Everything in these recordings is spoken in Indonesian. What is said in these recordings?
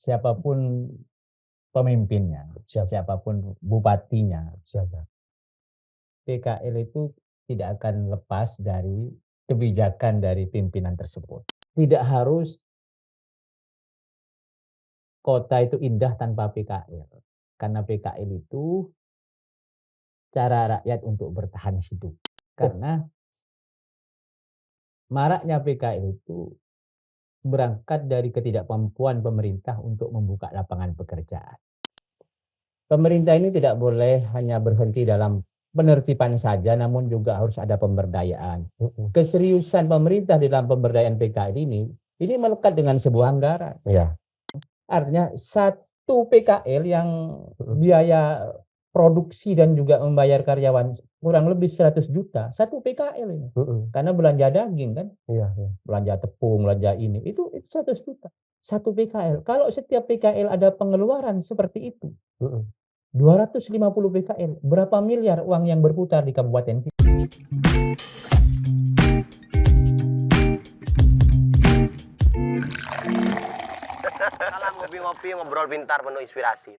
siapapun pemimpinnya, Siap. siapapun bupatinya, Siapa? PKL itu tidak akan lepas dari kebijakan dari pimpinan tersebut. Tidak harus kota itu indah tanpa PKL. Karena PKL itu cara rakyat untuk bertahan hidup. Karena maraknya PKL itu berangkat dari ketidakmampuan pemerintah untuk membuka lapangan pekerjaan. Pemerintah ini tidak boleh hanya berhenti dalam penertiban saja, namun juga harus ada pemberdayaan. Keseriusan pemerintah dalam pemberdayaan PKL ini melekat dengan sebuah anggaran. Iya. Artinya satu PKL yang biaya produksi dan juga membayar karyawan kurang lebih 100 juta, satu PKL ini. Karena belanja daging kan, Iya. belanja tepung, belanja ini, itu 100 juta. Satu PKL. Kalau setiap PKL ada pengeluaran seperti itu, 250 PKL, berapa miliar uang yang berputar di kabupaten kita? Salam ngopi-ngopi, ngobrol pintar penuh inspirasi.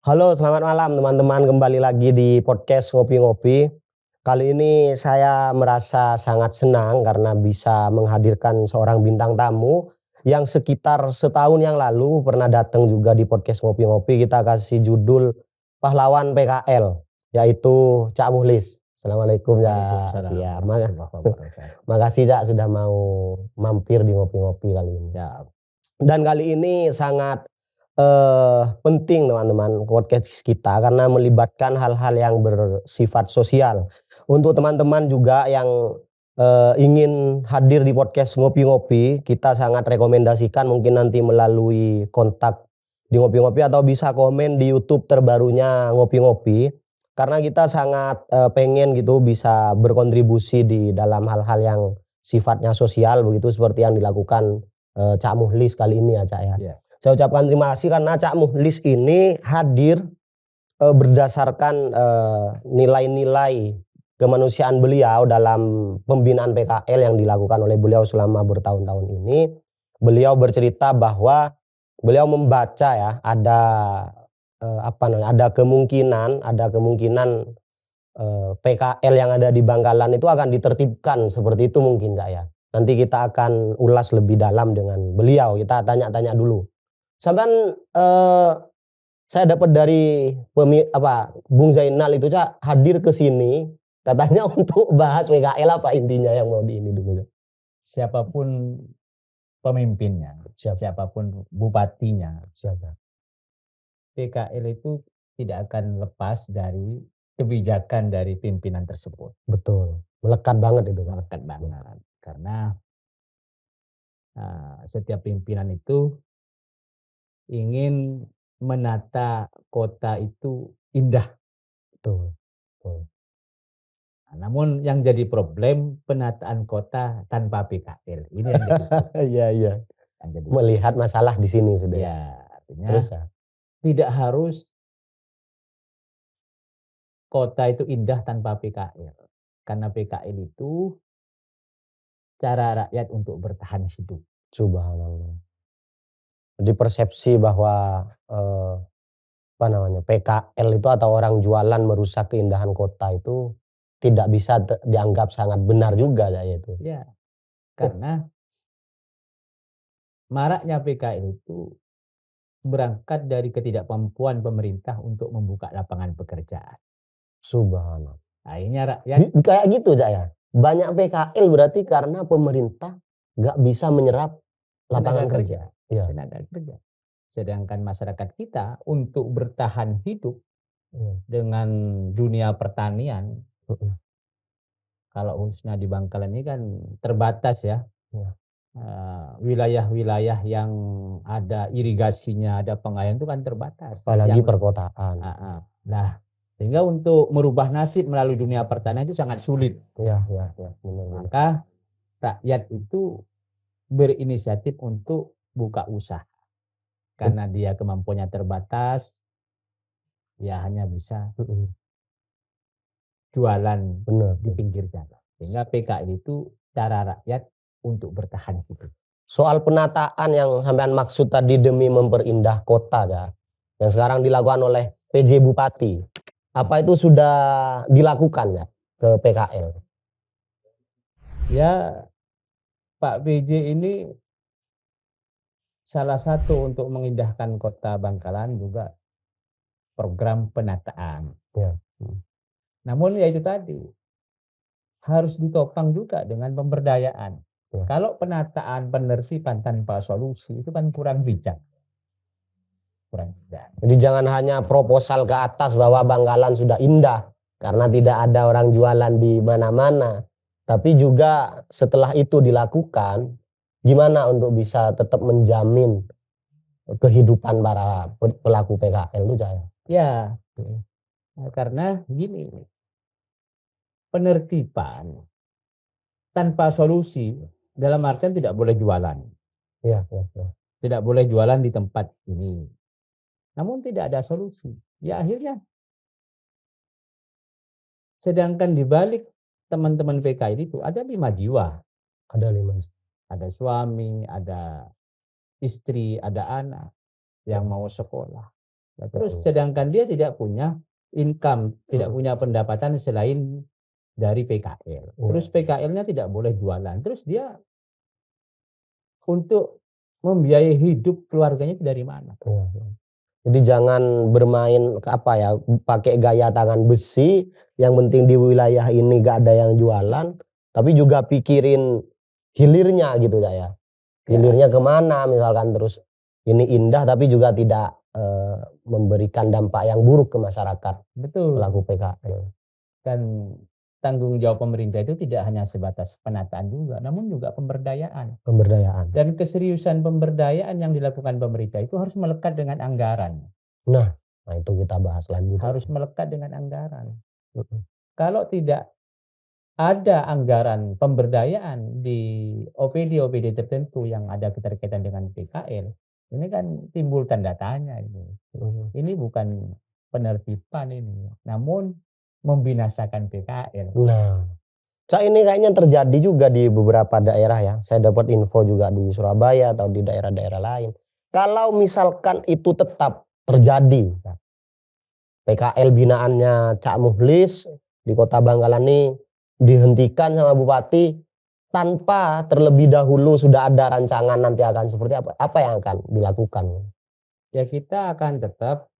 Halo, selamat malam teman-teman. Kembali lagi di podcast Ngopi-Ngopi. Kali ini saya merasa sangat senang karena bisa menghadirkan seorang bintang tamu yang sekitar setahun yang lalu pernah datang juga di podcast Ngopi-Ngopi. Kita kasih judul Pahlawan PKL, yaitu Cak Mukhlis. Assalamualaikum Cak. Siap. Makasih Cak sudah mau mampir di Ngopi-Ngopi kali ini. Ya, Dan kali ini sangat penting teman-teman podcast kita karena melibatkan hal-hal yang bersifat sosial. Untuk teman-teman juga yang ingin hadir di podcast Ngopi-Ngopi, kita sangat rekomendasikan mungkin nanti melalui kontak di Ngopi-Ngopi atau bisa komen di YouTube terbarunya Ngopi-Ngopi. Karena kita sangat pengen gitu bisa berkontribusi di dalam hal-hal yang sifatnya sosial begitu seperti yang dilakukan Cak Mukhlis kali ini ya Cak ya. Yeah. Saya ucapkan terima kasih karena Cak Mukhlis ini hadir berdasarkan nilai-nilai kemanusiaan beliau dalam pembinaan PKL yang dilakukan oleh beliau selama bertahun-tahun ini. Beliau bercerita bahwa beliau membaca ya ada ada kemungkinan PKL yang ada di Bangkalan itu akan ditertibkan seperti itu mungkin Cak ya. Nanti kita akan ulas lebih dalam dengan beliau. Kita tanya-tanya dulu. Sampai saya dapat dari Bung Zainal itu Cak hadir ke sini katanya untuk bahas PKL apa intinya yang mau di ini dulu. Siapapun pemimpinnya, siapapun bupatinya, PKL itu tidak akan lepas dari kebijakan dari pimpinan tersebut. Betul, melekat banget itu kan. Melekat banget. Karena setiap pimpinan itu ingin menata kota itu indah. Betul. Namun yang jadi problem penataan kota tanpa PKL. Ini yang jadi problem. Iya. Melihat masalah di sini sudah. Ya, artinya terus ya. Tidak harus kota itu indah tanpa PKL. Karena PKL itu cara rakyat untuk bertahan hidup. Subhanallah. Jadi persepsi bahwa PKL itu atau orang jualan merusak keindahan kota itu tidak bisa dianggap sangat benar juga ya itu. Ya, karena maraknya PKL itu berangkat dari ketidakmampuan pemerintah untuk membuka lapangan pekerjaan. Subhanallah. Akhirnya rakyat kayak gitu Cak ya. Banyak PKL berarti karena pemerintah nggak bisa menyerap lapangan kerja. Ya. Tenaga kerja. Sedangkan masyarakat kita untuk bertahan hidup dengan dunia pertanian, kalau khususnya di Bangkalan ini kan terbatas ya. Wilayah-wilayah yang ada irigasinya, ada pengairan itu kan terbatas. Apalagi perkotaan. Nah, sehingga untuk merubah nasib melalui dunia pertanian itu sangat sulit. Iya. Benar. Maka rakyat itu berinisiatif untuk buka usaha. Karena dia kemampuannya terbatas, ya hanya bisa jualan di pinggir jalan. Sehingga PKL itu cara rakyat untuk bertahan hidup. Soal penataan yang sampean maksud tadi demi memperindah kota ya, yang sekarang dilakukan oleh PJ Bupati, apa itu sudah dilakukan ya ke PKL? Ya, Pak PJ ini salah satu untuk mengindahkan kota Bangkalan juga program penataan. Ya. Namun ya itu tadi, harus ditopang juga dengan pemberdayaan. Ya. Kalau penataan penertiban tanpa solusi itu kan kurang bijak. Kurang bijak. Jadi jangan hanya proposal ke atas bahwa Bangkalan sudah indah karena tidak ada orang jualan di mana-mana. Tapi juga setelah itu dilakukan, gimana untuk bisa tetap menjamin kehidupan para pelaku PKL itu Cak? Ya, karena gini, penertiban tanpa solusi dalam artian tidak boleh jualan. Ya. Tidak boleh jualan di tempat ini. Namun tidak ada solusi. Ya akhirnya, sedangkan di balik teman-teman PKL itu ada 5 jiwa. Ada 5. Ada suami, ada istri, ada anak yang mau sekolah. Nah, terus sedangkan dia tidak punya income, tidak punya pendapatan selain dari PKL. Terus PKL-nya tidak boleh jualan. Terus dia untuk membiayai hidup keluarganya itu dari mana? Jadi jangan bermain pakai gaya tangan besi, yang penting di wilayah ini gak ada yang jualan, tapi juga pikirin hilirnya gitu ya. Hilirnya kemana misalkan, terus ini indah tapi juga tidak memberikan dampak yang buruk ke masyarakat. Betul. Pelaku PKL. Dan tanggung jawab pemerintah itu tidak hanya sebatas penataan juga, namun juga pemberdayaan. Dan keseriusan pemberdayaan yang dilakukan pemerintah itu harus melekat dengan anggaran. Nah itu kita bahas lagi. Harus melekat dengan anggaran. Kalau tidak ada anggaran pemberdayaan di OPD tertentu yang ada keterkaitan dengan PKL, ini kan timbul tanda tanya ini. Ini bukan penertiban ini, namun membinasakan PKL. Nah, Cak, ini kayaknya terjadi juga di beberapa daerah ya. Saya dapat info juga di Surabaya atau di daerah-daerah lain. Kalau misalkan itu tetap terjadi, PKL binaannya Cak Mukhlis di Kota Bangkalan ini dihentikan sama Bupati tanpa terlebih dahulu sudah ada rancangan nanti akan seperti apa? Apa yang akan dilakukan? Ya kita akan tetap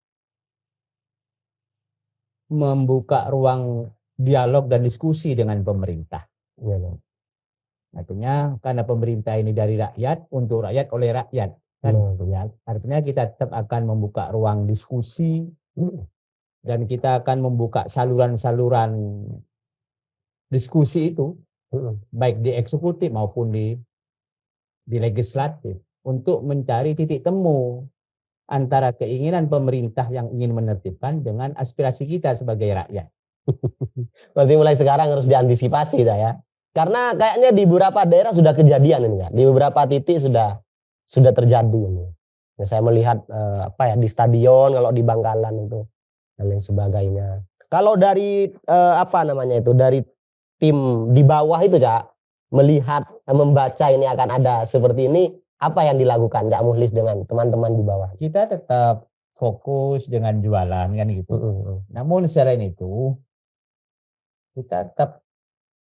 membuka ruang dialog dan diskusi dengan pemerintah. Artinya karena pemerintah ini dari rakyat, untuk rakyat, oleh rakyat. Kan? Artinya kita tetap akan membuka ruang diskusi dan kita akan membuka saluran-saluran diskusi itu, baik di eksekutif maupun di legislatif, untuk mencari titik temu antara keinginan pemerintah yang ingin menertibkan dengan aspirasi kita sebagai rakyat. Berarti mulai sekarang harus diantisipasi ya. Karena kayaknya di beberapa daerah sudah kejadian ini ya. Di beberapa titik sudah terjadi ini. Ya, saya melihat di stadion, kalau di Bangkalan itu dan lain sebagainya. Kalau dari dari tim di bawah itu Cak, melihat membaca ini akan ada seperti ini, apa yang dilakukan Cak Mukhlis dengan teman-teman di bawah? Kita tetap fokus dengan jualan kan gitu. Namun selain itu kita tetap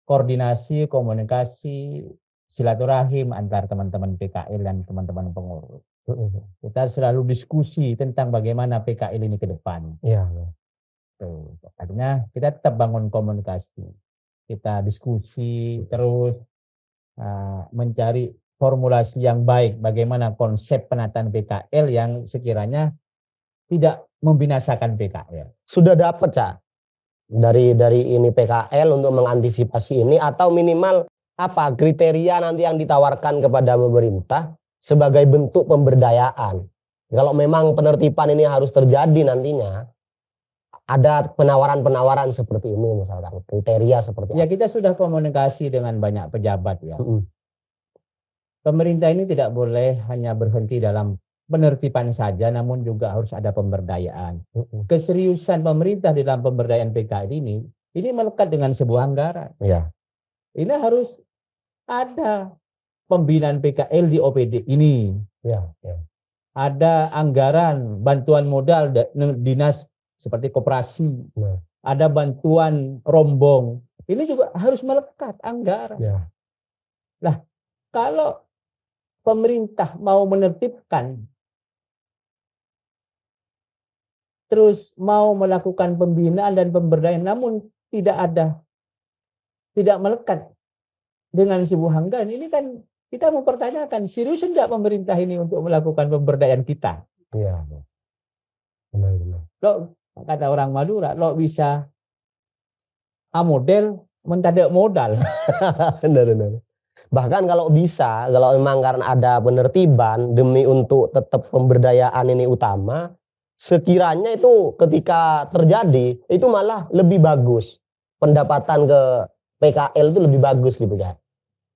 koordinasi, komunikasi, silaturahim antar teman-teman PKL dan teman-teman pengurus. Kita selalu diskusi tentang bagaimana PKL ini ke depan. Artinya kita tetap bangun komunikasi. Kita diskusi terus, mencari formulasi yang baik bagaimana konsep penataan PKL yang sekiranya tidak membinasakan PKL. Sudah dapat Cak dari ini PKL untuk mengantisipasi ini, atau minimal apa kriteria nanti yang ditawarkan kepada pemerintah sebagai bentuk pemberdayaan? Kalau memang penertiban ini harus terjadi nantinya, ada penawaran-penawaran seperti ini misalkan, kriteria seperti ya, kita sudah komunikasi dengan banyak pejabat ya. Pemerintah ini tidak boleh hanya berhenti dalam penertiban saja, namun juga harus ada pemberdayaan. Keseriusan pemerintah dalam pemberdayaan PKL ini melekat dengan sebuah anggaran. Ya. Ini harus ada pembinaan PKL di OPD ini. Ya, ya. Ada anggaran bantuan modal dinas seperti koperasi. Nah. Ada bantuan rombong. Ini juga harus melekat anggaran. Ya. Nah, kalau pemerintah mau menertibkan, terus mau melakukan pembinaan dan pemberdayaan, namun tidak melekat dengan sebuah anggaran, ini kan kita mempertanyakan, serius enggak pemerintah ini untuk melakukan pemberdayaan kita? Iya. Benar-benar. Lo kata orang Madura, lo bisa model mentada modal. Benar-benar. Bahkan kalau bisa, kalau memang karena ada penertiban demi untuk tetap pemberdayaan ini utama, sekiranya itu ketika terjadi itu malah lebih bagus. Pendapatan ke PKL itu lebih bagus gitu kan.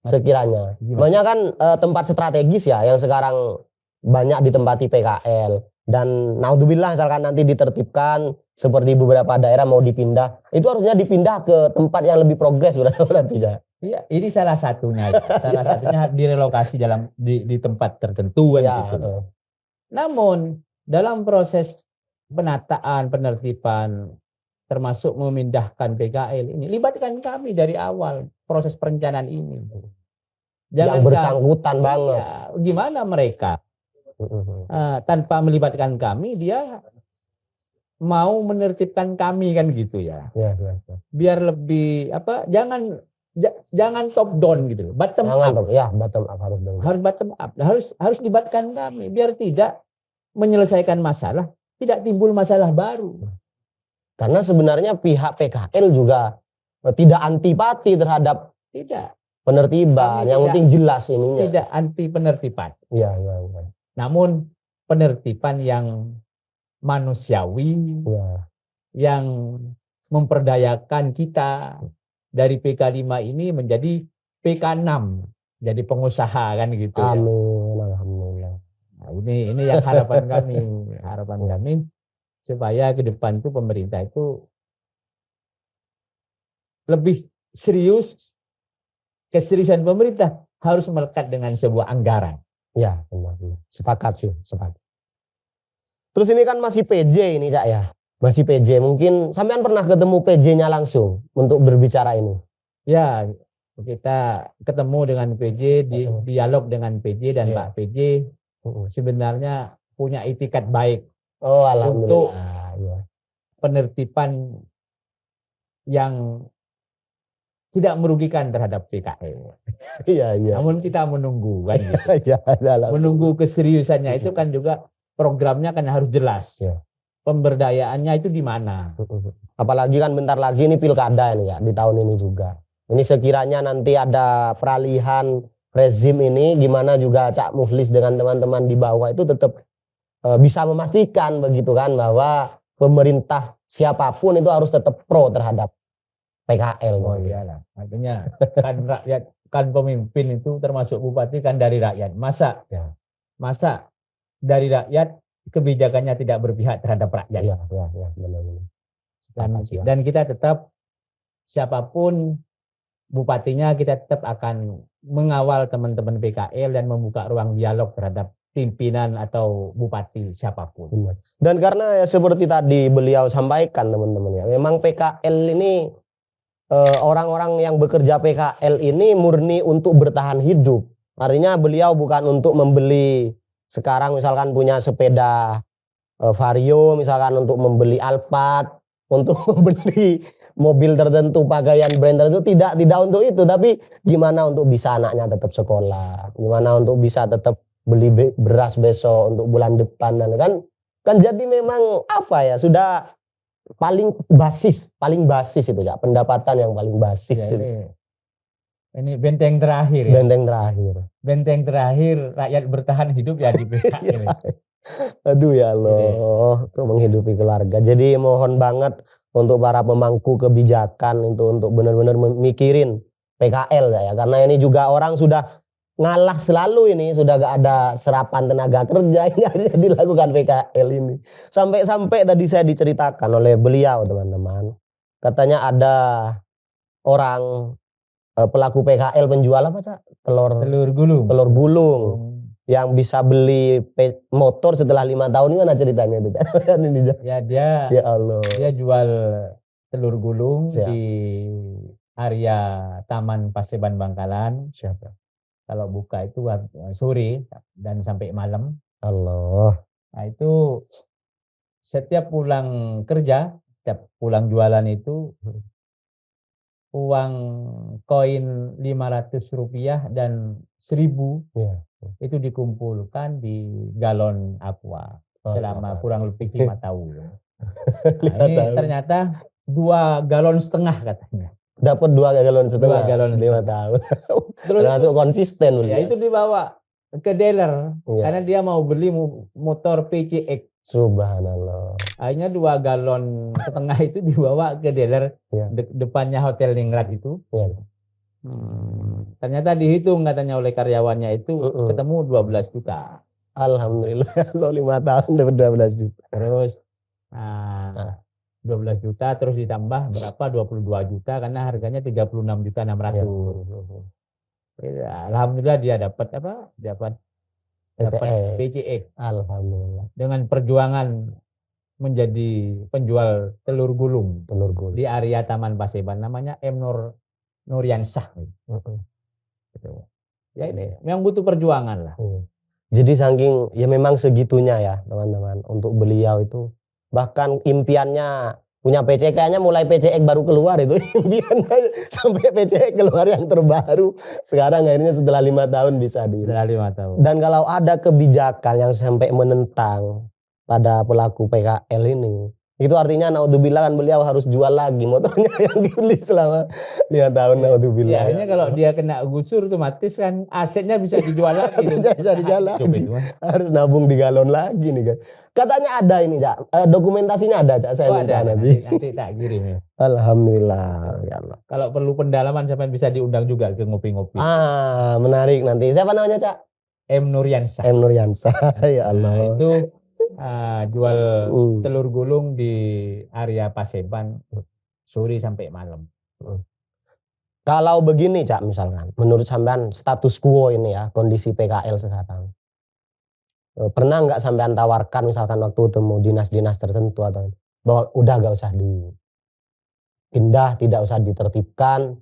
Sekiranya. Makanya kan tempat strategis ya yang sekarang banyak ditempati PKL. Dan naudzubillah misalkan nanti ditertibkan seperti beberapa daerah mau dipindah, itu harusnya dipindah ke tempat yang lebih progres berarti ya. Iya, ini salah satunya. Salah satunya direlokasi di tempat tertentu kan Ya, gitu. Namun dalam proses penataan, penertiban, termasuk memindahkan PKL ini, libatkan kami dari awal proses perencanaan ini. Yang bersangkutan banget. Ya, gimana mereka tanpa melibatkan kami, dia mau menertibkan kami kan gitu ya. Ya. Biar lebih jangan top down gitu loh, bottom up. Ya, bottom up harus dong. Harus bottom up, harus libatkan kami biar tidak menyelesaikan masalah, tidak timbul masalah baru. Karena sebenarnya pihak PKL juga tidak antipati terhadap penertiban, yang penting jelas ininya. Tidak anti penertiban. Ya. Namun penertiban yang manusiawi, yang memperdayakan kita dari PK5 ini menjadi PK6, jadi pengusaha kan gitu ya. Amin, alhamdulillah. Nah, ini yang harapan kami supaya ke depan itu pemerintah itu lebih serius. Keseriusan pemerintah harus melekat dengan sebuah anggaran. Ya, benar. Sepakat sih, sepakat. Terus ini kan masih PJ ini Cak ya. Masih PJ, mungkin sampean pernah ketemu PJ-nya langsung untuk berbicara ini? Ya, kita ketemu dengan PJ, dialog dengan PJ dan Pak PJ sebenarnya punya itikat baik. Oh, alhamdulillah. Untuk penertiban yang tidak merugikan terhadap PKL. Iya. Namun kita menunggu kan gitu. Ya, menunggu keseriusannya itu kan juga programnya kan harus jelas. Ya. Pemberdayaannya itu di mana? Apalagi kan bentar lagi ini pilkada ini ya, di tahun ini juga. Ini sekiranya nanti ada peralihan rezim ini, gimana juga Cak Mukhlis dengan teman-teman di bawah itu tetap bisa memastikan begitu kan, bahwa pemerintah siapapun itu harus tetap pro terhadap PKL. Oh iyalah, artinya kan rakyat, kan pemimpin itu termasuk bupati kan dari rakyat. Masa dari rakyat kebijakannya tidak berpihak terhadap rakyat. Ya, benar-benar. Dan kita tetap siapapun bupatinya, kita tetap akan mengawal teman-teman PKL dan membuka ruang dialog terhadap pimpinan atau bupati siapapun. Benar. Dan karena ya seperti tadi beliau sampaikan teman-teman ya, memang PKL ini orang-orang yang bekerja PKL ini murni untuk bertahan hidup. Artinya beliau bukan untuk membeli, sekarang misalkan punya sepeda Vario, misalkan untuk membeli Alphard, untuk membeli mobil tertentu, pakaian brand tertentu, tidak untuk itu, tapi gimana untuk bisa anaknya tetap sekolah, gimana untuk bisa tetap beli beras besok untuk bulan depan, dan kan jadi memang apa ya, sudah paling basis itu ya, pendapatan yang paling basis ya, itu. Ini benteng terakhir ya. Benteng terakhir rakyat bertahan hidup ya di PKL. Aduh ya Allah, untuk menghidupi keluarga. Jadi mohon banget untuk para pemangku kebijakan itu untuk benar-benar memikirin PKL ya, karena ini juga orang sudah ngalah selalu, ini sudah gak ada serapan tenaga kerja, ini hanya dilakukan PKL ini. Sampai tadi saya diceritakan oleh beliau teman-teman, katanya ada orang pelaku PKL penjual apa Cak? Telur gulung. Telur gulung. Oh. Yang bisa beli motor setelah 5 tahun, gimana ceritanya itu Cak? Ini, Cak. Ya dia Ya Allah. dia jual telur gulung Siap. di area Taman Paseban Bangkalan. Siapa? Kalau buka itu sore dan sampai malam. Allah. Nah itu setiap pulang kerja, setiap pulang jualan itu uang koin Rp500 dan Rp1.000 Ya. itu dikumpulkan di galon aqua selama kurang lebih 5 tahun. Nah, 5 ini tahun. ternyata 2,5 galon katanya. Dapat 2 galon setengah. 2 galon 5 setengah. tahun. Terus Termasuk konsisten. ya itu dibawa ke dealer Iya. karena dia mau beli motor PCX. Subhanallah. Akhirnya 2,5 galon itu dibawa ke dealer Iya. depannya Hotel Ningrat itu. Iya. Ternyata dihitung katanya oleh karyawannya itu ketemu 12 juta. Alhamdulillah. Kalau 5 tahun dapat 12 juta. Terus 12 juta terus ditambah berapa 22 juta karena harganya 36.600.000. Ya, alhamdulillah dia dapat apa? Dapat PCX. Alhamdulillah. Dengan perjuangan menjadi penjual telur gulung di area Taman Paseban, namanya M. Nuryansyah. Gitu. Ya ini memang butuh perjuangan lah. Jadi saking ya memang segitunya ya teman-teman untuk beliau itu, bahkan impiannya punya PCX, kayaknya mulai PCX baru keluar itu impiannya sampai PCX keluar yang terbaru sekarang akhirnya setelah 5 tahun bisa di. Setelah 5 tahun. Dan kalau ada kebijakan yang sampai menentang pada pelaku PKL ini, itu artinya naudzubillah kan beliau harus jual lagi motornya yang dibeli selama 5 tahun. Naudzubillah. Ya, akhirnya kalau dia kena gusur otomatis kan asetnya bisa dijual lagi. Asetnya bisa dijual lagi. Harus nabung di galon lagi nih kan. Katanya ada ini Cak, dokumentasinya ada Cak, saya minta ada, nanti. nanti tak kirim ya. Alhamdulillah ya Allah. Kalau perlu pendalaman sampai bisa diundang juga ke ngopi-ngopi. Menarik nanti. Siapa namanya Cak? M. Nuryansyah. M. Nuryansyah. Ya Allah. Nah, itu jual telur gulung di area Paseban sore sampai malam. Kalau begini Cak, misalkan menurut sampean status quo ini ya, kondisi PKL sekarang, pernah nggak sampean tawarkan misalkan waktu temu dinas-dinas tertentu atau bahwa udah nggak usah dipindah, tidak usah ditertibkan,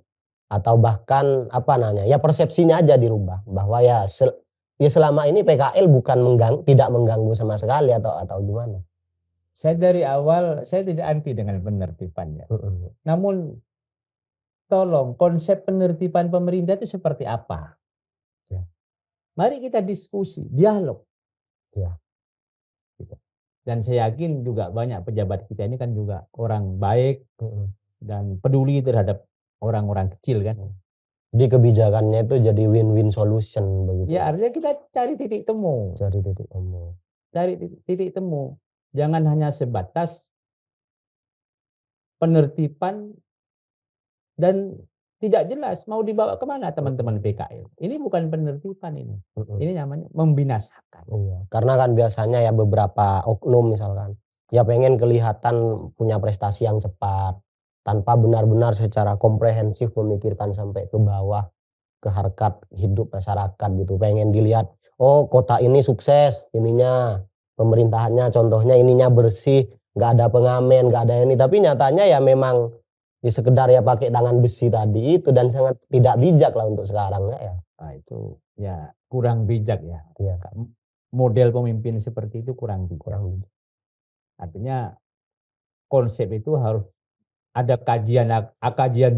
atau bahkan apa namanya ya persepsinya aja dirubah bahwa ya selama ini PKL tidak mengganggu sama sekali atau gimana? Saya dari awal saya tidak anti dengan penertiban ya. Namun tolong konsep penertiban pemerintah itu seperti apa? Ya. Mari kita diskusi, dialog. Ya. Dan saya yakin juga banyak pejabat kita ini kan juga orang baik dan peduli terhadap orang-orang kecil kan. Jadi kebijakannya itu jadi win-win solution begitu. Ya artinya kita cari titik temu. Cari titik temu. Jangan hanya sebatas penertiban dan tidak jelas mau dibawa kemana teman-teman PKL. Ini bukan penertiban ini. Ini namanya membinasakan. Iya. Karena kan biasanya ya beberapa oknum misalkan ya pengen kelihatan punya prestasi yang cepat tanpa benar-benar secara komprehensif memikirkan sampai ke bawah, ke harkat hidup masyarakat gitu. Pengen dilihat, oh kota ini sukses, ininya pemerintahannya contohnya ininya bersih, nggak ada pengamen, nggak ada ini. Tapi nyatanya ya memang ya sekedar ya pakai tangan besi tadi itu, dan sangat tidak bijak lah untuk sekarang ya. Nah, itu ya kurang bijak ya. Iya. Model pemimpin seperti itu kurang bijak. Artinya konsep itu harus ada kajian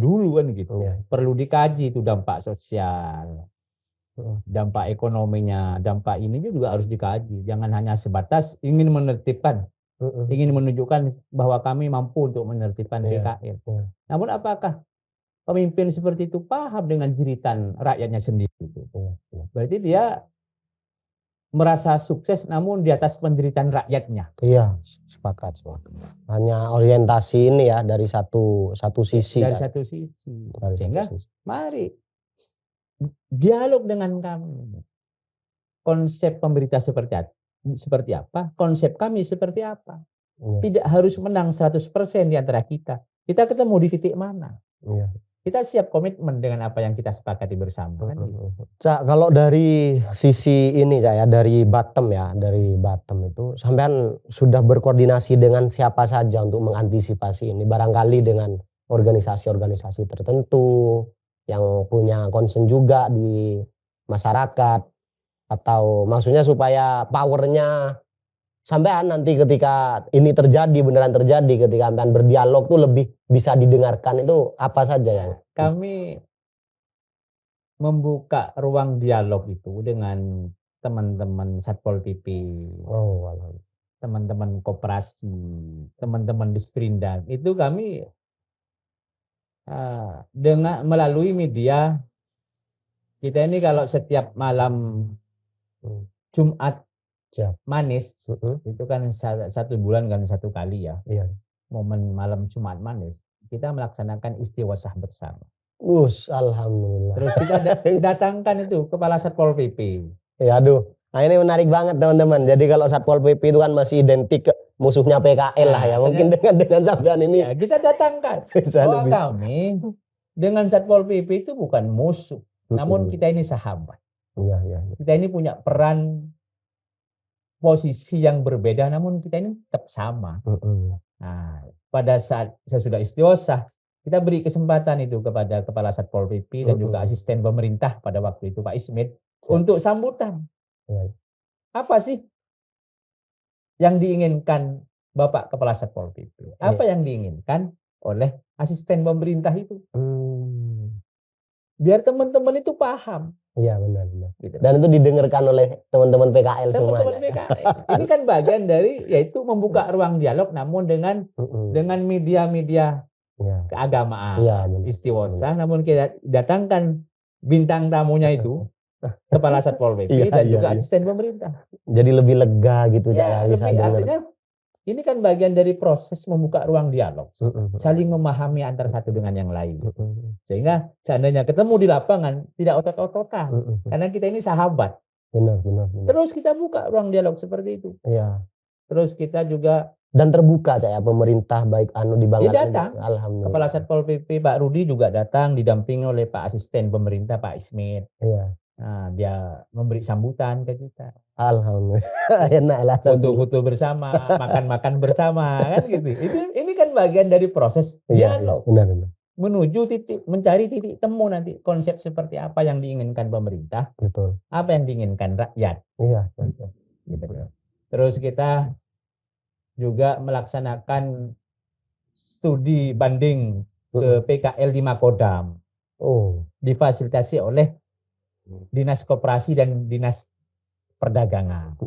dulu kan gitu. Iya. Perlu dikaji itu dampak sosial, dampak ekonominya, dampak ini juga harus dikaji. Jangan hanya sebatas ingin menertibkan, ingin menunjukkan bahwa kami mampu untuk menertibkan PKL. Namun apakah pemimpin seperti itu paham dengan jeritan rakyatnya sendiri? Berarti dia merasa sukses namun di atas penderitaan rakyatnya. Iya, sepakat. Hanya orientasi ini ya dari satu sisi. Dari satu sisi. Sehingga mari dialog dengan kami. Konsep pemerintah seperti apa? Konsep kami seperti apa? Tidak harus menang 100% di antara kita. Kita ketemu di titik mana? kita siap komitmen dengan apa yang kita sepakati bersama kan gitu. Cak, kalau dari sisi ini Cak ya, dari bottom itu sampean sudah berkoordinasi dengan siapa saja untuk mengantisipasi ini, barangkali dengan organisasi-organisasi tertentu yang punya concern juga di masyarakat, atau maksudnya supaya powernya sampean nanti ketika ini beneran terjadi, ketika sampean berdialog tuh lebih bisa didengarkan, itu apa saja yang Kami membuka ruang dialog itu dengan teman-teman Satpol PP, teman-teman koperasi, teman-teman Disperindak. Itu kami dengan melalui media. Kita ini kalau setiap malam Jumat Siap. manis itu kan satu bulan kan satu kali ya. Iya. Momen malam Jumat manis kita melaksanakan istighosah bersama. Alhamdulillah. Terus kita datangkan itu kepala Satpol PP. Ya aduh, nah ini menarik banget teman-teman. Jadi kalau Satpol PP itu kan masih identik musuhnya PKL lah ya. Mungkin dengan sampean ini ya, kita datangkan bahwa kami dengan Satpol PP itu bukan musuh, namun kita ini sahabat. Iya. Kita ini punya peran posisi yang berbeda, namun kita ini tetap sama. Nah, pada saat saya sudah istighosah, kita beri kesempatan itu kepada kepala Satpol PP dan juga asisten pemerintah pada waktu itu Pak Ismit untuk sambutan. Apa sih yang diinginkan Bapak Kepala Satpol PP? Apa yang diinginkan oleh asisten pemerintah itu? Biar teman-teman itu paham. Iya benar. Gitu. Dan itu didengarkan oleh teman-teman PKL semua. Teman-teman PKL. Ini kan bagian dari yaitu membuka ruang dialog, namun dengan media-media keagamaan, istighosah, namun kita datangkan bintang tamunya itu kepala Satpol PP dan juga asisten pemerintah. Jadi lebih lega gitu ya, bisa artinya ini kan bagian dari proses membuka ruang dialog, saling memahami antara satu dengan yang lain. Sehingga seandainya ketemu di lapangan tidak otot-ototan, karena kita ini sahabat. Benar. Terus kita buka ruang dialog seperti itu. Iya. Terus kita juga dan terbuka Cak ya, pemerintah baik di Bangka. Datang. Alhamdulillah. Kepala Satpol PP Pak Rudi juga datang didampingi oleh Pak Asisten Pemerintah Pak Ismit. Iya. Nah, dia memberi sambutan ke kita. Alhamdulillah. Enak lah. Foto-foto bersama, makan-makan bersama kan gitu. Ini kan bagian dari proses dialog. Benar. Menuju mencari titik temu nanti konsep seperti apa yang diinginkan pemerintah. Betul. Apa yang diinginkan rakyat. Iya. Gitu. Terus kita juga melaksanakan studi banding ke PKL di Makodam. Difasilitasi oleh Dinas Koperasi dan Dinas Perdagangan.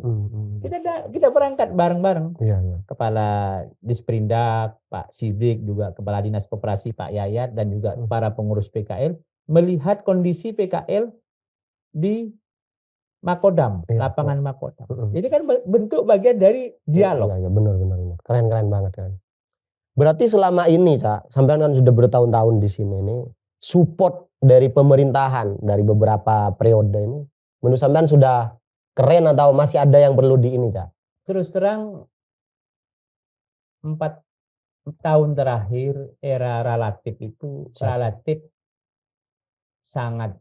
Kita berangkat bareng-bareng. Kepala Disperindak Pak Sidik, juga Kepala Dinas Koperasi Pak Yayat, dan juga para pengurus PKL melihat kondisi PKL di Makodam, lapangan Makodam. Jadi kan bentuk bagian dari dialog. Iya, benar. Keren banget kan. Berarti selama ini Cak, sampean kan sudah bertahun-tahun di sini nih, support dari pemerintahan dari beberapa periode ini, menurut sampean sudah keren atau masih ada yang perlu di ini Cak? Terus terang 4 tahun terakhir era relatif itu relatif sangat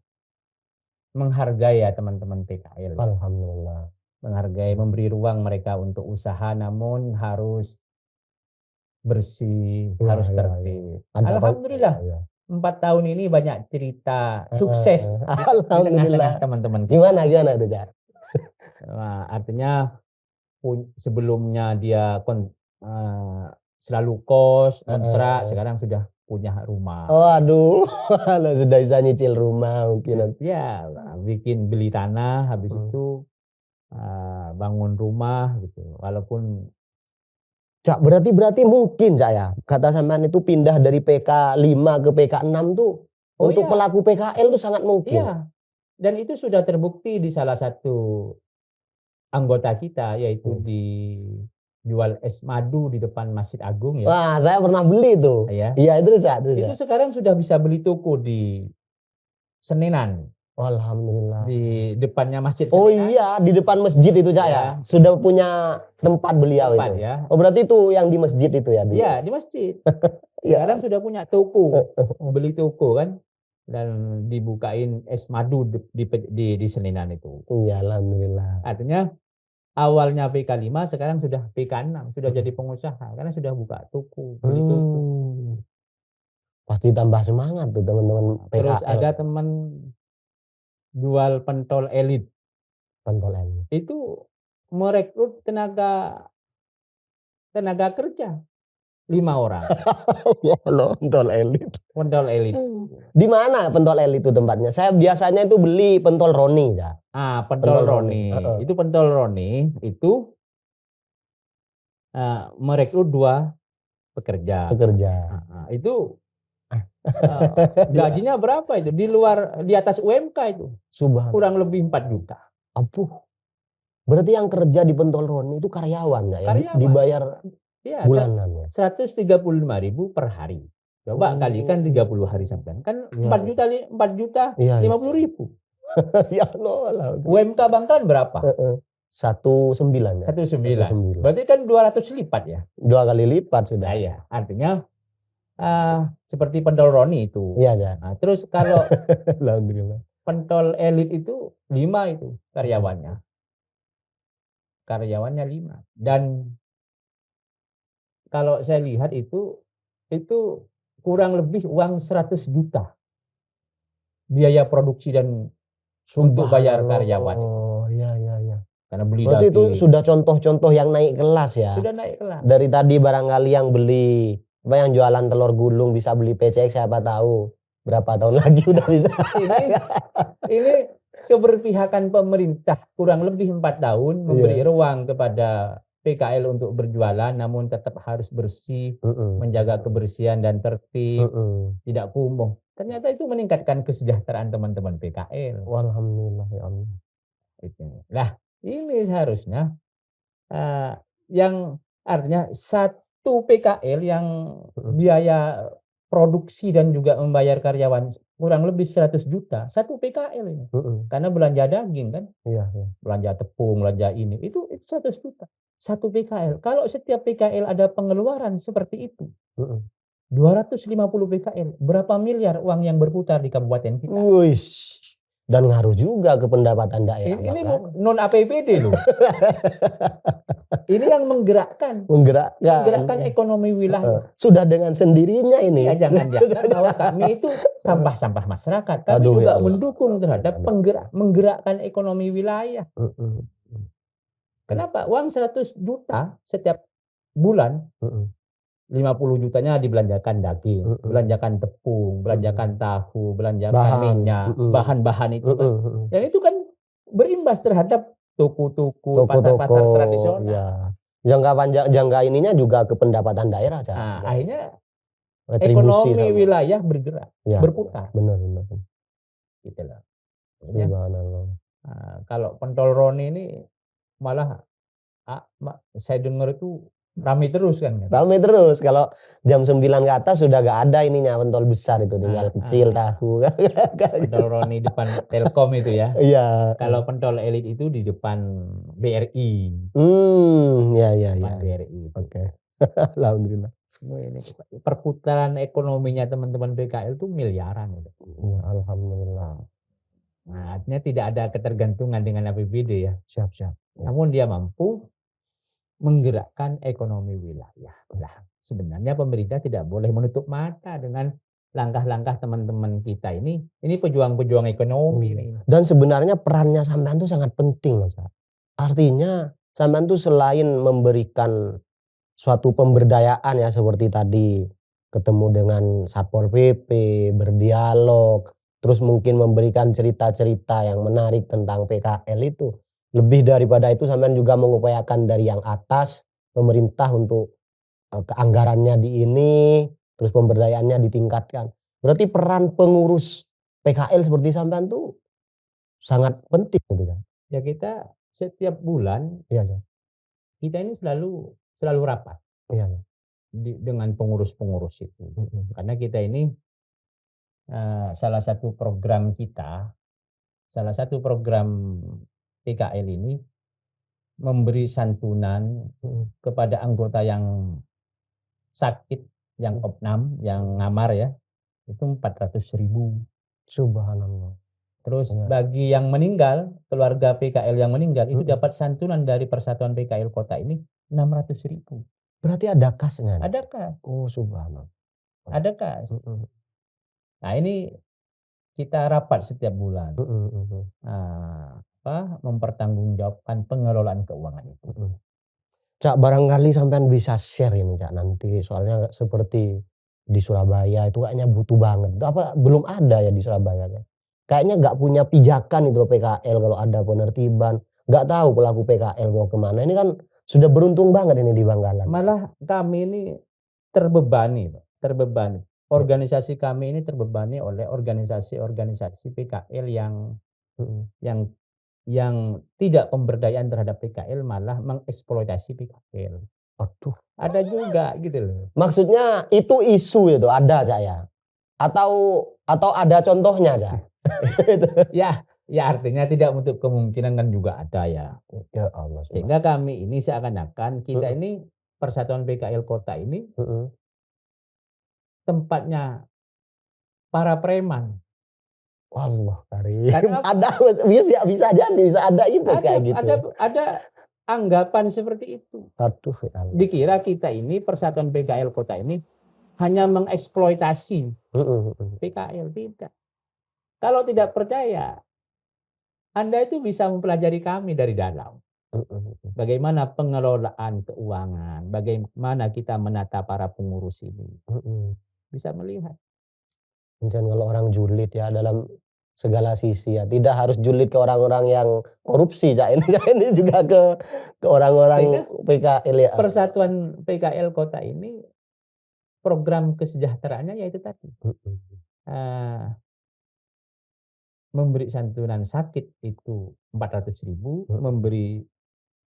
menghargai ya teman-teman PKL. Alhamdulillah. Menghargai, memberi ruang mereka untuk usaha, namun harus bersih, harus tertib. Alhamdulillah. 4 tahun ini banyak cerita sukses. Alhamdulillah. Teman-teman. Gimana itu Cak? Nah, artinya sebelumnya dia selalu kos, kontrak, sekarang sudah punya rumah. Aduh, sudah bisa nyicil rumah mungkin. Ya, beli tanah, habis itu bangun rumah gitu. Walaupun Cak, berarti mungkin Cak ya, kata sampean itu pindah dari PK5 ke PK6 tuh untuk pelaku PKL tuh sangat mungkin. Iya. Dan itu sudah terbukti di salah satu anggota kita, yaitu dijual es madu di depan Masjid Agung ya. Wah, saya pernah beli tuh. Iya, itu Cak. Itu sekarang sudah bisa beli toko di Seninan. Alhamdulillah. di depannya Masjid Oh Selinan. iya, di depan masjid itu Cak ya. Ya. Sudah punya tempat beliau Tempat itu. ya. Oh berarti itu yang di masjid itu ya dulu. Iya, di masjid. Ya. Sekarang sudah punya toko, beli toko kan, dan dibukain es madu di Seninan itu. Iya, alhamdulillah. Artinya awalnya PK5, sekarang sudah PK6, sudah jadi pengusaha karena sudah buka toko, beli toko. Pasti tambah semangat tuh teman-teman Terus PKL. ada teman jual pentol elit, Pentolan. itu merekrut tenaga kerja 5 orang, Ya Allah, pentol elit. pentol elit. Di mana pentol elit itu tempatnya? Saya biasanya itu beli pentol Roni ya. Pentol Pentol Roni. Roni. Itu pentol Roni itu merekrut 2 pekerja. Itu gajinya berapa itu? Di atas UMK itu. Subhanallah. Kurang lebih 4 juta. Apuh. Berarti yang kerja di pentol Roni itu karyawan ya? Karyawan. Dibayar Ya, bulanan ya? 135.000 per hari. Coba kalikan 30 hari sampean. Kan 4 juta Iya, 50.000. Ya Allah. UMK Bangkalan berapa? 19 ya? 19. Berarti kan 200 lipat ya? 2 kali lipat sudah. Nah, ya. Artinya seperti pentol Roni itu. Iya, ya. Nah, terus kalau Alhamdulillah. pentol elit itu 5 itu karyawannya. Karyawannya 5. Dan kalau saya lihat itu kurang lebih uang 100 juta. Biaya produksi dan untuk bayar karyawan. Oh, iya. Karena beli Berarti itu daging. sudah contoh-contoh yang naik kelas ya? Sudah naik kelas. Dari tadi barangkali yang beli, yang jualan telur gulung bisa beli PCX, siapa tahu berapa tahun lagi udah bisa. Ini keberpihakan pemerintah kurang lebih 4 tahun memberi ruang kepada PKL untuk berjualan, namun tetap harus bersih, menjaga kebersihan dan tertib, tidak kumuh. Ternyata itu meningkatkan kesejahteraan teman-teman PKL. Alhamdulillah ya Allah. Nah, ini seharusnya yang artinya satu PKL yang biaya produksi dan juga membayar karyawan kurang lebih 100 juta, satu PKL ini. Karena belanja daging kan, belanja tepung, belanja ini, itu 100 juta. Satu PKL. Kalau setiap PKL ada pengeluaran seperti itu, 250 PKL, berapa miliar uang yang berputar di kabupaten kita? Wush. Dan ngaruh juga ke pendapatan daerah. Ini non APBD loh. Ini yang menggerakkan ekonomi wilayah. Sudah dengan sendirinya ini. Ya, jangan-jangan bahwa kami itu sampah-sampah masyarakat. Kami juga mendukung terhadap menggerakkan ekonomi wilayah. Kenapa? Uang 100 juta setiap bulan, 50 jutanya dibelanjakan daging, belanjakan tepung, belanjakan tahu, belanjakan minyak, bahan-bahan itu kan. Dan itu kan berimbas terhadap toko-toko, pasar-pasar tradisional. Ya. Jangka ininya juga ke pendapatan daerah. Nah, akhirnya retribusi ekonomi wilayah bergerak, berputar. Benar. Gitu loh. Kalau pentol Roni ini malah saya dengar itu ramai terus kan. Ramai terus. Kalau jam 9 ke atas sudah gak ada ininya pentol besar itu, tinggal kecil tahu. Pentol Roni depan Telkom itu ya. Iya. Kalau pentol elit itu di depan BRI. Ya. BRI. Oke. Alhamdulillah. Ini perputaran ekonominya teman-teman PKL itu miliaran itu. Alhamdulillah. Nah, artinya tidak ada ketergantungan dengan APBD ya. Siap. Namun dia mampu menggerakkan ekonomi wilayah. Nah, sebenarnya pemerintah tidak boleh menutup mata dengan langkah-langkah teman-teman kita ini. Ini pejuang-pejuang ekonomi. Dan sebenarnya perannya sampean itu sangat penting, Mas. Artinya sampean itu selain memberikan suatu pemberdayaan ya seperti tadi ketemu dengan Satpol PP, berdialog, terus mungkin memberikan cerita-cerita yang menarik tentang PKL itu. Lebih daripada itu sampean juga mengupayakan dari yang atas, pemerintah untuk keanggarannya di ini, terus pemberdayaannya ditingkatkan. Berarti peran pengurus PKL seperti sampean tuh sangat penting gitu kan. Ya, kita setiap bulan kita ini selalu rapat. Dengan pengurus-pengurus itu. Karena kita ini salah satu program kita salah satu program PKL ini memberi santunan kepada anggota yang sakit, yang opnam, yang ngamar ya, itu 400.000. Subhanallah. Terus Iya. bagi yang meninggal, keluarga PKL yang meninggal itu Mm-mm. dapat santunan dari Persatuan PKL Kota ini 600.000. Berarti ada kasnya nih? Ada kas, Oh subhanallah. ada kas. Mm-mm. Nah ini kita rapat setiap bulan. Mm-mm. Mempertanggungjawabkan pengelolaan keuangan itu. Mm-mm. Cak, barangkali sampean bisa share ini Cak nanti, soalnya seperti di Surabaya itu kayaknya butuh banget. Apa belum ada ya di Surabaya ya? Kayaknya nggak punya pijakan itu loh PKL kalau ada penertiban. Nggak tahu pelaku PKL mau kemana. Ini kan sudah beruntung banget ini di Bangkalan. Malah kami ini terbebani. Organisasi kami ini terbebani oleh organisasi-organisasi PKL yang tidak pemberdayaan terhadap PKL, malah mengeksploitasi PKL. Aduh. Ada juga gitu loh. Maksudnya itu isu itu ada Cak ya? Atau ada contohnya Cak? Ya artinya tidak menutup kemungkinan kan juga ada ya. Ya Allah. Sehingga kami ini seakan-akan kita ini Persatuan PKL Kota ini tempatnya para preman. Allah karim. Karena Ada bisa jadi bisa ada image kayak gitu. ada anggapan seperti itu. Aduh ya Allah. Dikira kita ini Persatuan PKL Kota ini hanya mengeksploitasi PKL, tidak. Kalau tidak percaya, Anda itu bisa mempelajari kami dari dalam. Bagaimana pengelolaan keuangan, bagaimana kita menata para pengurus ini. Bisa melihat. Jangan kalau orang julid ya dalam segala sisi ya. Tidak harus julid ke orang-orang yang korupsi Cak. Ini juga ke orang-orang PKL ya. Persatuan PKL Kota ini program kesejahteraannya yaitu tadi. Memberi santunan sakit itu 400.000, memberi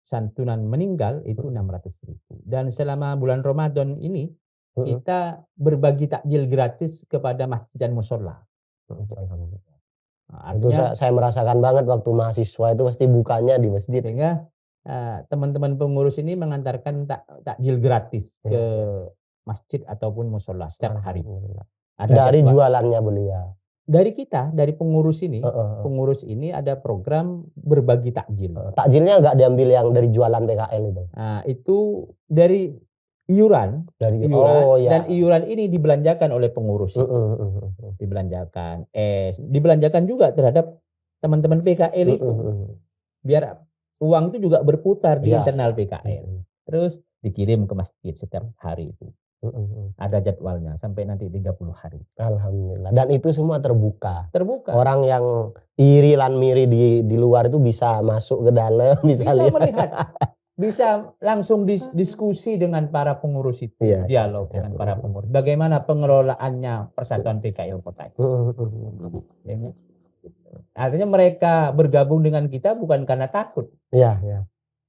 santunan meninggal itu 600.000. Dan selama bulan Ramadan ini kita berbagi takjil gratis kepada masjid dan musola. Alhamdulillah. Artinya, itu saya merasakan banget waktu mahasiswa itu pasti bukanya di masjid. Sehingga teman-teman pengurus ini mengantarkan takjil gratis ke masjid ataupun musola setiap hari. Dari jualannya beliau. Dari kita, dari pengurus ini ada program berbagi takjil. Takjilnya nggak diambil yang dari jualan PKL itu? Nah, itu dari iuran. Dan iuran ini dibelanjakan oleh pengurus. Dibelanjakan dibelanjakan juga terhadap teman-teman PKL itu. Biar uang itu juga berputar di internal PKL. Terus dikirim ke masjid setiap hari itu. Ada jadwalnya sampai nanti 30 hari. Alhamdulillah. Dan itu semua terbuka. Orang yang iri lan miri di luar itu bisa masuk ke dalam, bisa melihat. Bisa langsung diskusi dengan para pengurus itu, dialog dengan para pengurus. Bagaimana pengelolaannya Persatuan PKL Kota itu. Artinya mereka bergabung dengan kita bukan karena takut.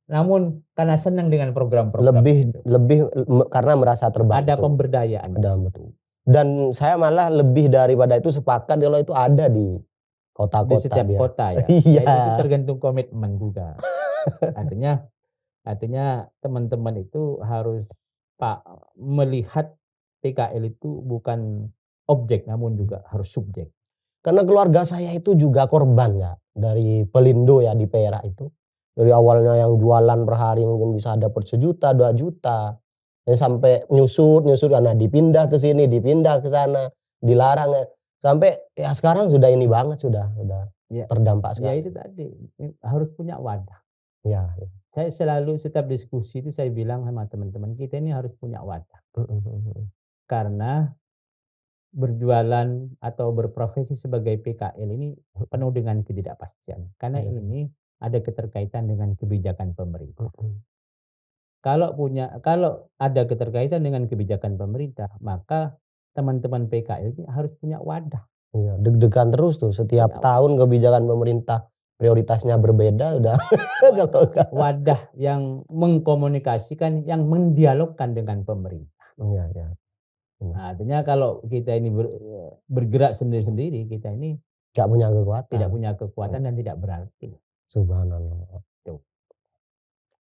Namun karena senang dengan program-program lebih karena merasa terbantu. Ada pemberdayaan. Dan saya malah lebih daripada itu sepakat kalau itu ada di kota-kota. Di setiap kota ya. Itu tergantung komitmen juga. Artinya teman-teman itu harus melihat PKL itu bukan objek namun juga harus subjek. Karena keluarga saya itu juga korban ya dari Pelindo ya di Perak itu. Dari awalnya yang jualan per hari mungkin bisa dapat 1 juta, 2 juta. Dan sampai nyusut karena dipindah ke sini, dipindah ke sana, dilarang ya. Sampai ya sekarang sudah ini banget sudah terdampak sekali. Ya itu tadi harus punya wadah. Ya. Saya selalu setiap diskusi itu saya bilang sama teman-teman kita ini harus punya wadah. Karena berjualan atau berprofesi sebagai PKL ini penuh dengan ketidakpastian. Karena ini ada keterkaitan dengan kebijakan pemerintah. Kalau ada keterkaitan dengan kebijakan pemerintah, maka teman-teman PKL ini harus punya wadah. Iya, deg-degan terus tuh setiap tahun kebijakan pemerintah prioritasnya berbeda udah. Wadah yang mengkomunikasikan, yang mendialogkan dengan pemerintah. Iya. Artinya kalau kita ini bergerak sendiri-sendiri, kita ini Gak punya kekuatan. tidak punya kekuatan dan tidak berarti. Subhanallah. Tuh.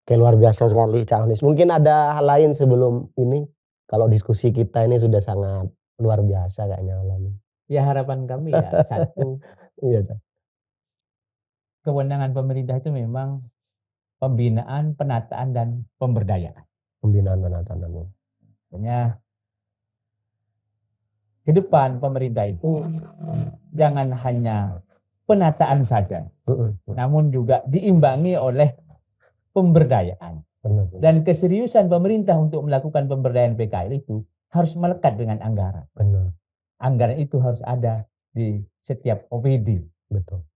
Oke, luar biasa sekali Cak Mukhlis. Mungkin ada hal lain sebelum ini. Kalau diskusi kita ini sudah sangat luar biasa kayaknya malam ini. Ya harapan kami ya satu, Iya, Cak. kewenangan pemerintah itu memang pembinaan, penataan dan pemberdayaan. Pembinaan penataan dan Makanya ke depan pemerintah itu jangan hanya penataan saja, namun juga diimbangi oleh pemberdayaan. benar. Dan keseriusan pemerintah untuk melakukan pemberdayaan PKL itu harus melekat dengan anggaran. Benar. Anggaran itu harus ada di setiap OPD. Betul.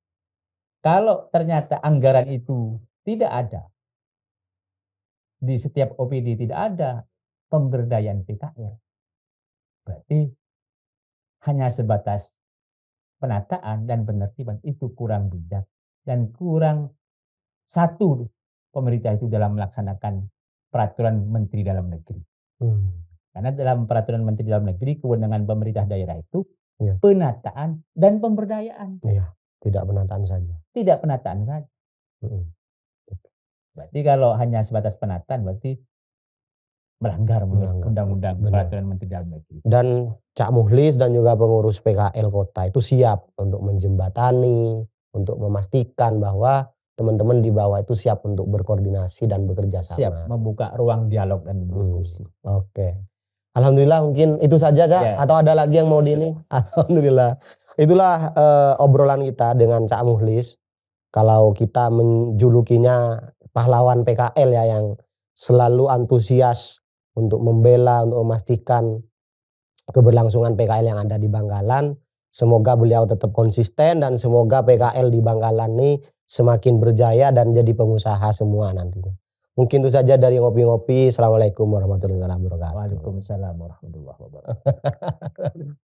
Kalau ternyata anggaran itu tidak ada, di setiap OPD tidak ada pemberdayaan PKL, berarti hanya sebatas penataan dan penertiban, itu kurang bijak dan kurang satu pemerintah itu dalam melaksanakan peraturan Menteri Dalam Negeri. Karena dalam peraturan Menteri Dalam Negeri, kewenangan pemerintah daerah itu Iya. penataan dan pemberdayaan. Iya, tidak penataan saja. Tidak penataan saja. Berarti kalau hanya sebatas penataan, berarti melanggar undang-undang Benar. peraturan Menteri Dalam Negeri. Dan Cak Mukhlis dan juga pengurus PKL kota itu siap untuk menjembatani, untuk memastikan bahwa teman-teman di bawah itu siap untuk berkoordinasi dan bekerja sama. Siap membuka ruang dialog dan diskusi. Oke. Alhamdulillah mungkin itu saja, Cak. Ya. Atau ada lagi yang mau di ini? Alhamdulillah. Itulah obrolan kita dengan Cak Mukhlis. Kalau kita menjulukinya pahlawan PKL ya, yang selalu antusias untuk membela, untuk memastikan keberlangsungan PKL yang ada di Bangkalan. Semoga beliau tetap konsisten dan semoga PKL di Bangkalan ini semakin berjaya dan jadi pengusaha semua nantinya. Mungkin itu saja dari ngopi-ngopi. Assalamualaikum warahmatullahi wabarakatuh. Waalaikumsalam warahmatullahi wabarakatuh.